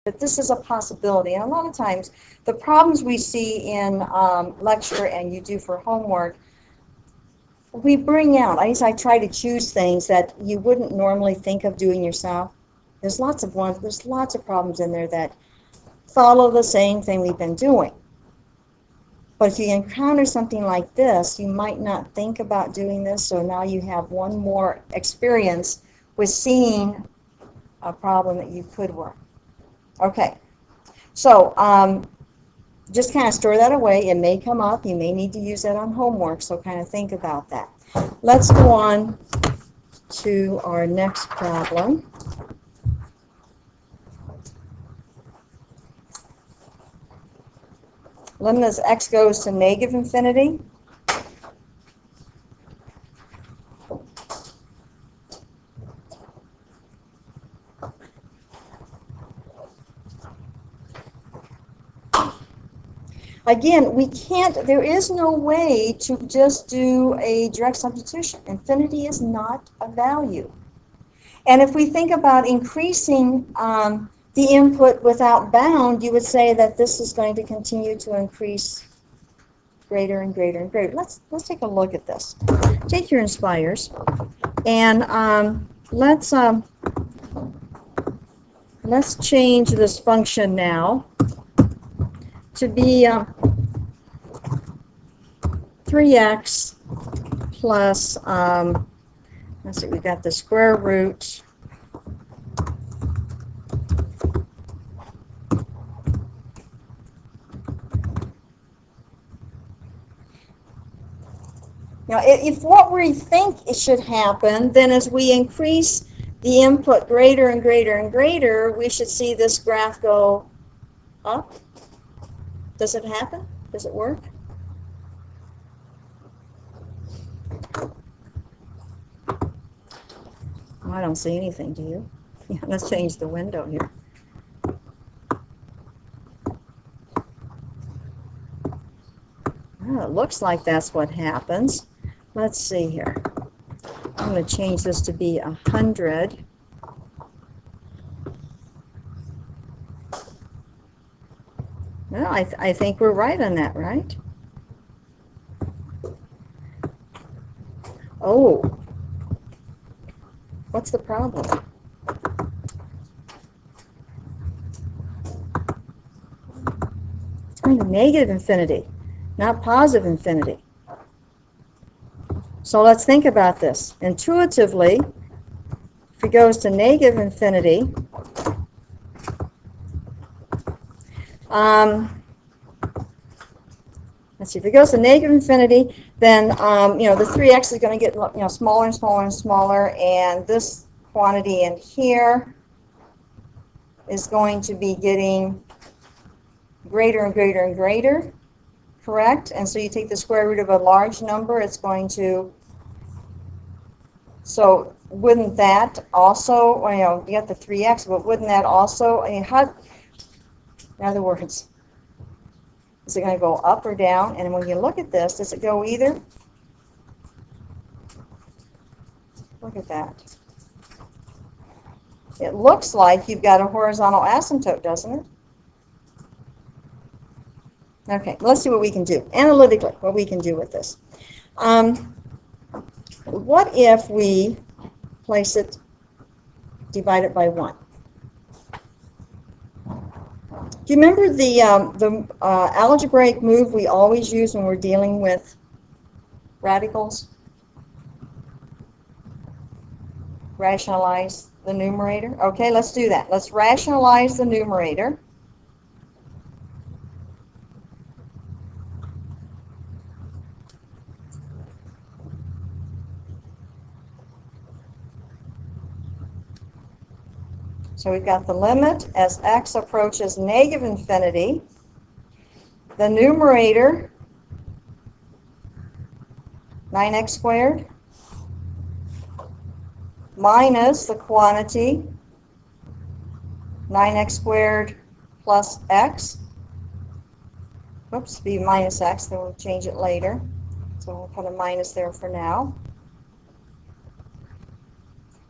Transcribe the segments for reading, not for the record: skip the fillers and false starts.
that this is a possibility. And a lot of times, the problems we see in lecture and you do for homework, we bring out, at least I try to choose things that you wouldn't normally think of doing yourself. There's lots of problems in there that follow the same thing we've been doing. But if you encounter something like this, you might not think about doing this, so now you have one more experience with seeing a problem that you could work. Okay, so just kind of store that away. It may come up. You may need to use that on homework, so kind of think about that. Let's go on to our next problem. Limit as x goes to negative infinity. Again, we can't, there is no way to just do a direct substitution. Infinity is not a value. And if we think about increasing the input without bound, you would say that this is going to continue to increase greater and greater and greater. Let's take a look at this. Take your inspires, and let's change this function now to be 3x plus, let's see, we've got the square root Now, if what we think it should happen, then as we increase the input greater and greater and greater, we should see this graph go up. Does it happen? Does it work? Oh, I don't see anything, do you? Yeah, let's change the window here. Oh, it looks like that's what happens. Let's see here. I'm going to change this to be 100. Well, I think we're right on that, right? Oh, what's the problem? It's going to negative infinity, not positive infinity. So let's think about this. Intuitively, if it goes to negative infinity, let's see, if it goes to negative infinity, then the 3x is going to get smaller and smaller and smaller, and this quantity in here is going to be getting greater and greater and greater, correct? And so you take the square root of a large number, it's going to, so wouldn't that also, you got the 3x, but wouldn't that also, in other words, is it going to go up or down? And when you look at this, does it go either? Look at that. It looks like you've got a horizontal asymptote, doesn't it? Okay, let's see what we can do. Analytically, what we can do with this. What if we place it, divide it by 1? Do you remember the algebraic move we always use when we're dealing with radicals? Rationalize the numerator. Okay, let's do that. Let's rationalize the numerator. So we've got the limit as x approaches negative infinity. The numerator, 9x squared, minus the quantity, 9x squared plus x. Whoops, be minus x, then we'll change it later. So we'll put a minus there for now.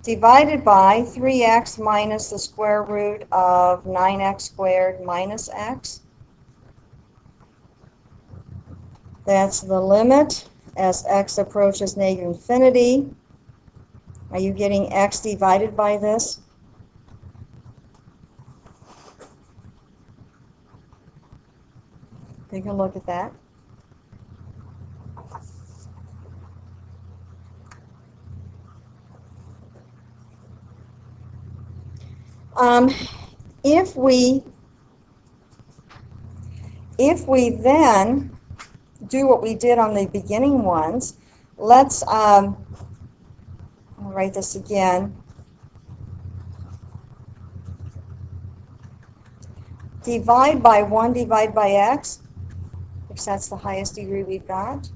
divided by 3x minus the square root of 9x squared minus x. That's the limit as x approaches negative infinity. Are you getting x divided by this? Take a look at that. If we then do what we did on the beginning ones, let's I'll write this again. Divide by 1 divided by x, because that's the highest degree we've got.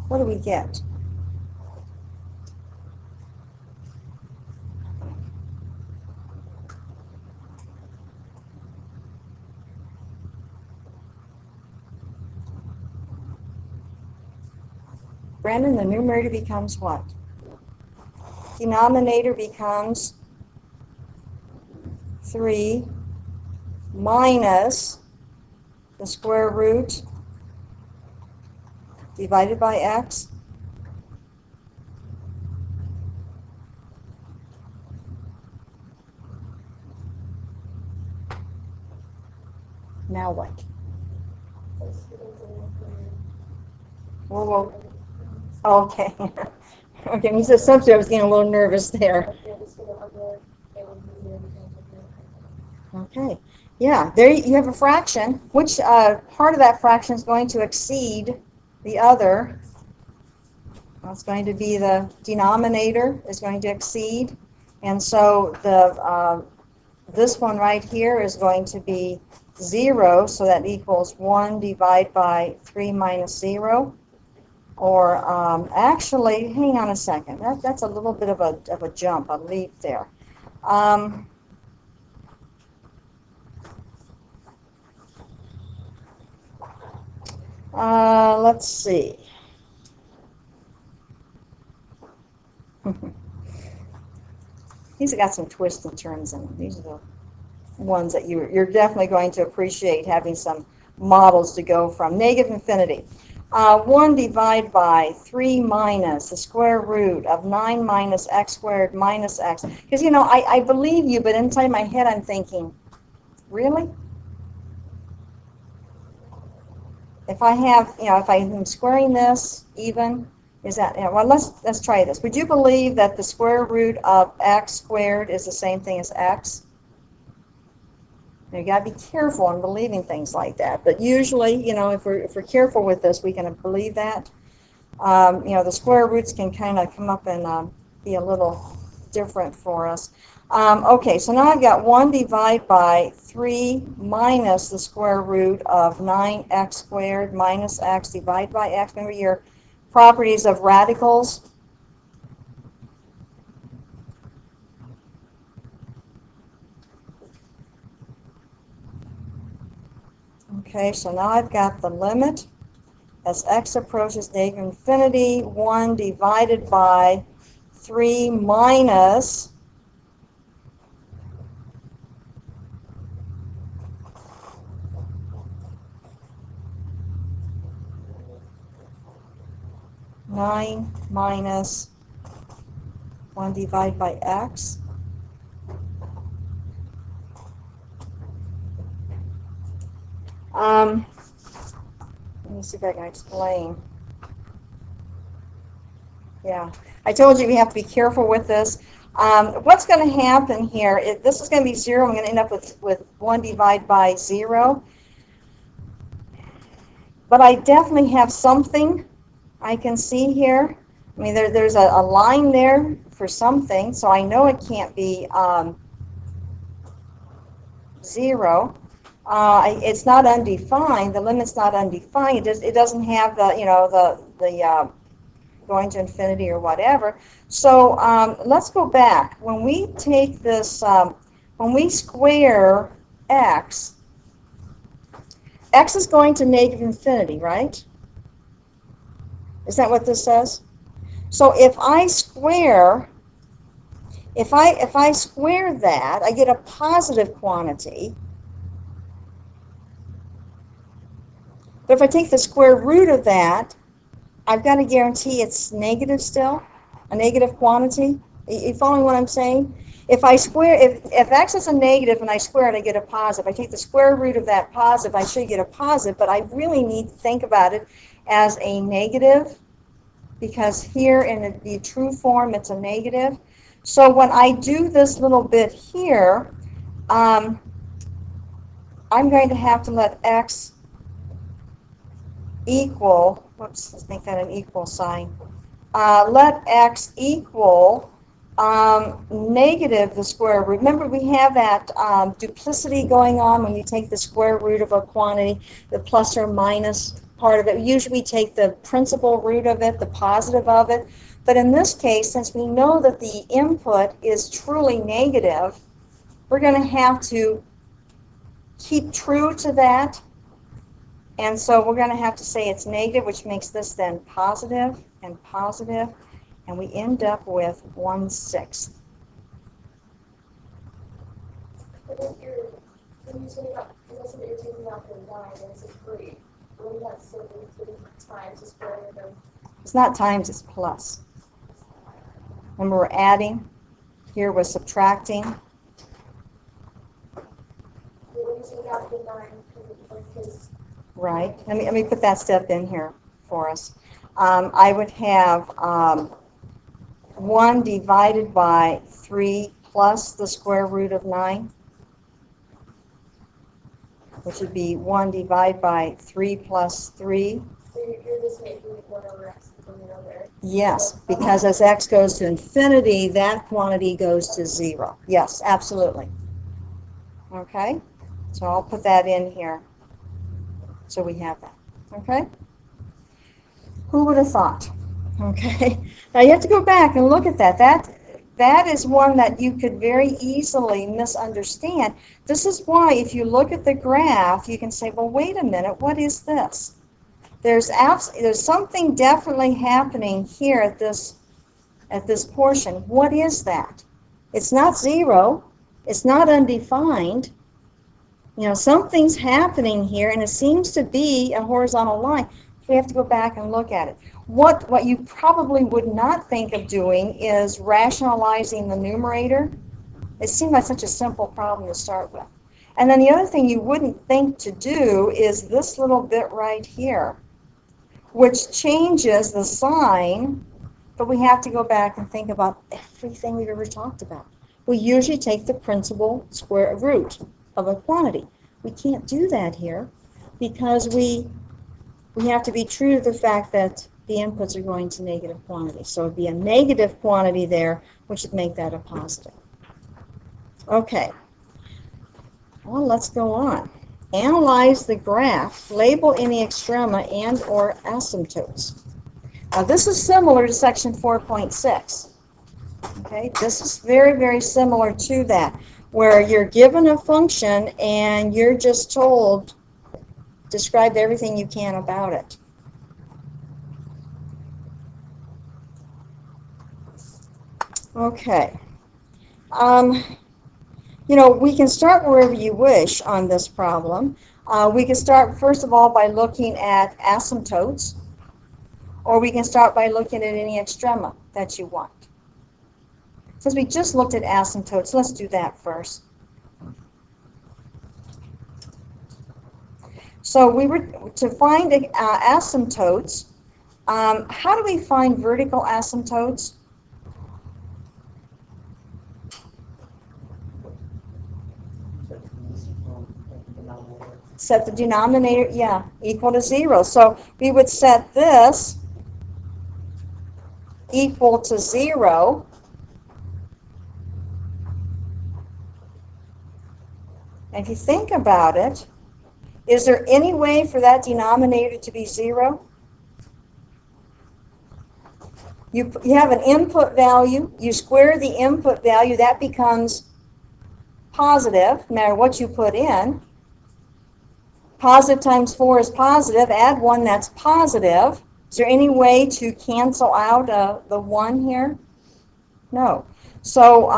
What do we get? Brandon, the numerator becomes what? Denominator becomes 3 minus the square root divided by x. Now what? Whoa. Okay. Okay, when you said substitute, I was getting a little nervous there. Okay. Yeah, there you have a fraction. Which part of that fraction is going to exceed the other? Well, it's going to be the denominator is going to exceed. And so the this one right here is going to be 0, so that equals 1 divided by 3 minus 0. Or actually, hang on a second. That's a little bit of a jump, a leap there. Let's see. These have got some twists and turns in them. These are the ones that you're definitely going to appreciate, having some models to go from. Negative infinity. 1 divided by 3 minus the square root of 9 minus x squared minus x. Because, you know, I believe you, but inside my head I'm thinking, really? If I have, you know, if I'm squaring this even, is that, you know, well, let's try this. Would you believe that the square root of x squared is the same thing as x? You got to be careful in believing things like that. But usually, you know, if we're careful with this, we can believe that. You know, the square roots can kind of come up and be a little different for us. Okay, so now I've got 1 divided by 3 minus the square root of 9x squared minus x divided by x. Remember your properties of radicals? Okay, so now I've got the limit as x approaches negative infinity, 1 divided by 3 minus nine minus 1 divided by x. Let me see if I can explain. Yeah, I told you we have to be careful with this. What's going to happen here, this is going to be 0. I'm going to end up with 1 divided by 0. But I definitely have something I can see here. I mean, there's a line there for something, so I know it can't be 0. It's not undefined. The limit's not undefined. It doesn't have the, you know, the going to infinity or whatever. So let's go back. When we take this, when we square x is going to negative infinity, right? Is that what this says? So if I square, if I square that, I get a positive quantity. But if I take the square root of that, I've got to guarantee it's negative still, a negative quantity. You following what I'm saying? If I square, if x is a negative and I square it, I get a positive. I take the square root of that positive, I should get a positive, but I really need to think about it as a negative, because here in the true form it's a negative. So when I do this little bit here, I'm going to have to let x equal, whoops, let's make that an equal sign. Let x equal negative the square root. Remember, we have that duplicity going on when you take the square root of a quantity, the plus or minus part of it. Usually we take the principal root of it, the positive of it. But in this case, since we know that the input is truly negative, we're going to have to keep true to that. And so we're going to have to say it's negative, which makes this then positive and positive, and we end up with 1/6. But if you're, when you take out, because that's what you're taking out the 9 and it's a 3, wouldn't that still be 3 times the square root of? It's not times, it's plus. Remember, we're adding. Here we're subtracting. When you take out the 9, because Right. Let me put that step in here for us. I would have 1 divided by 3 plus the square root of 9, which would be 1 divided by 3 plus 3. so you're just making it 1 over x from there. Yes, because as x goes to infinity, that quantity goes to 0. Yes, absolutely. Okay? So I'll put that in here. So we have that. Okay? Who would have thought? Okay? Now you have to go back and look at that. That is one that you could very easily misunderstand. This is why if you look at the graph, you can say, well, wait a minute, what is this? There's something definitely happening here at this portion. What is that? It's not 0. It's not undefined. You know, something's happening here, and it seems to be a horizontal line. We have to go back and look at it. What you probably would not think of doing is rationalizing the numerator. It seemed like such a simple problem to start with. And then the other thing you wouldn't think to do is this little bit right here, which changes the sign, but we have to go back and think about everything we've ever talked about. We usually take the principal square root of a quantity. We can't do that here because we have to be true to the fact that the inputs are going to negative quantities. So it would be a negative quantity there, which would make that a positive. Okay. Well, let's go on. Analyze the graph, label any extrema and or asymptotes. Now this is similar to section 4.6. Okay, this is very, very similar to that, where you're given a function and you're just told, describe everything you can about it. Okay. You know, we can start wherever you wish on this problem. We can start, first of all, by looking at asymptotes, or we can start by looking at any extrema that you want. Since we just looked at asymptotes, let's do that first. So we were to find asymptotes. How do we find vertical asymptotes? Set the denominator, yeah, equal to 0. So we would set this equal to 0. And if you think about it, is there any way for that denominator to be 0? You have an input value, you square the input value, that becomes positive, no matter what you put in. Positive times 4 is positive, add 1, that's positive. Is there any way to cancel out the 1 here? No. So